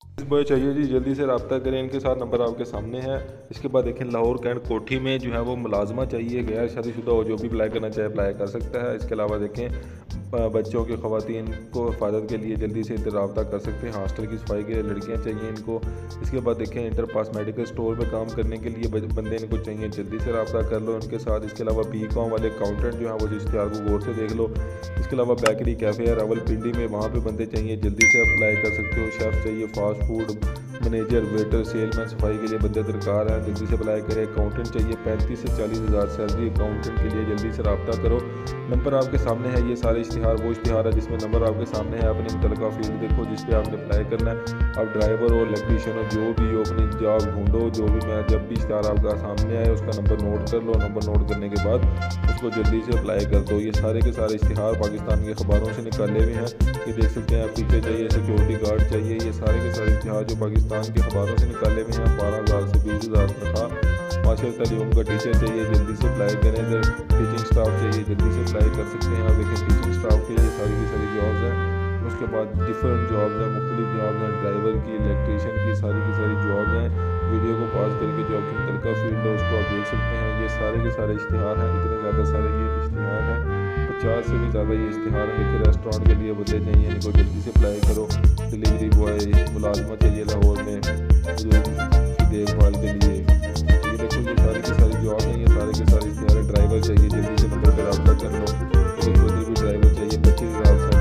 Boy चाहिए जी, जल्दी से रब्ता करें इनके साथ, नंबर आपके सामने है। इसके बाद देखें लाहौर कैंट कोठी में जो है वो मुलाजमा चाहिए, गैर शादीशुदा हो जो भी अप्लाई करना चाहे अप्लाई कर सकता है। इसके अलावा देखें बच्चों की ख़वातीन को हिफाजत के लिए जल्दी से इधर रब्ता कर सकते हैं। हॉस्टल की सफाई के लिए लड़कियाँ चाहिए इनको। इसके बाद देखें इंटर पास मेडिकल स्टोर में काम करने के लिए बंदे इनको चाहिए, जल्दी से रब्ता कर लो इनके साथ। इसके अलावा BCom वाले अकाउंटेंट जो है वो इश्तिहार को गौर से देख लो। इसके अलावा बेकरी कैफ़े है रावलपिंडी में, वहाँ पे बंदे चाहिए, जल्दी से अप्लाई कर सकते हो। शेफ़ चाहिए, fast food manager, waiter, salesman, सफाई के लिए बंदे दरकार हैं, जल्दी से अप्लाई करें। अकाउंटेंट चाहिए, 35 से 40 हज़ार सैलरी अकाउंटेंट के लिए, जल्दी से रब्ता करो। नंबर आपके सामने है, ये सारे इश्तिहार वो इश्तिहार है जिसमें नंबर आपके सामने है। अपनी मुतलका फील्ड देखो जिस पे आपने अप्लाई करना है। आप ड्राइवर हो, इलेक्ट्रीशियन हो, जो भी हो अपनी जॉब ढूंढो, जो भी मैं जब भी इश्तिहार आपका सामने आए उसका नंबर नोट कर लो। नंबर नोट करने के बाद उसको जल्दी से अप्लाई कर दो। ये सारे के सारे इश्तिहार पाकिस्तान के अखबारों से निकाले हुए हैं, ये देख सकते हैं आप। पीछे चाहिए सिक्योरिटी गार्ड चाहिए, ये सारे के सारे इश्तिहार जो पाकिस्तान के अखबारों से निकाले हुए हैं। 12,000 से 20,000 तनख्वाह। मास्टर तालीम का टीचर चाहिए, जल्दी से अप्लाई करें। इधर टीचिंग स्टाफ चाहिए, जल्दी से अप्लाई कर सकते हैं। आप देखें टीचिंग स्टाफ के लिए सारी की सारी जॉब्स हैं। उसके बाद डिफरेंट जॉब्स हैं, मुख्तलिफ जॉब्स हैं, ड्राइवर की, इलेक्ट्रीशियन की सारी जॉब्स हैं। वीडियो को पॉज करके जो आपकी मुतलका फील्ड है उसको आप देख सकते हैं। ये सारे के सारे इश्तिहार हैं, इतने ज़्यादा सारे ये इश्तिहार हैं, 50 से भी ज़्यादा ये इश्तिहार हैं। देखिए रेस्टोरेंट के लिए बंदे चाहिए, इनको जल्दी से अप्लाई करो। डिलीवरी बॉय मुलाजमत चाहिए लाहौर में की देखभाल के लिए। ये देखो ये सारी की सारी जॉब हैं, ये सारे के सारे इश्तिहार। ड्राइवर चाहिए, जल्दी से नंबर पर रब्ता कर लो। देखो इधर भी ड्राइवर चाहिए, 25,000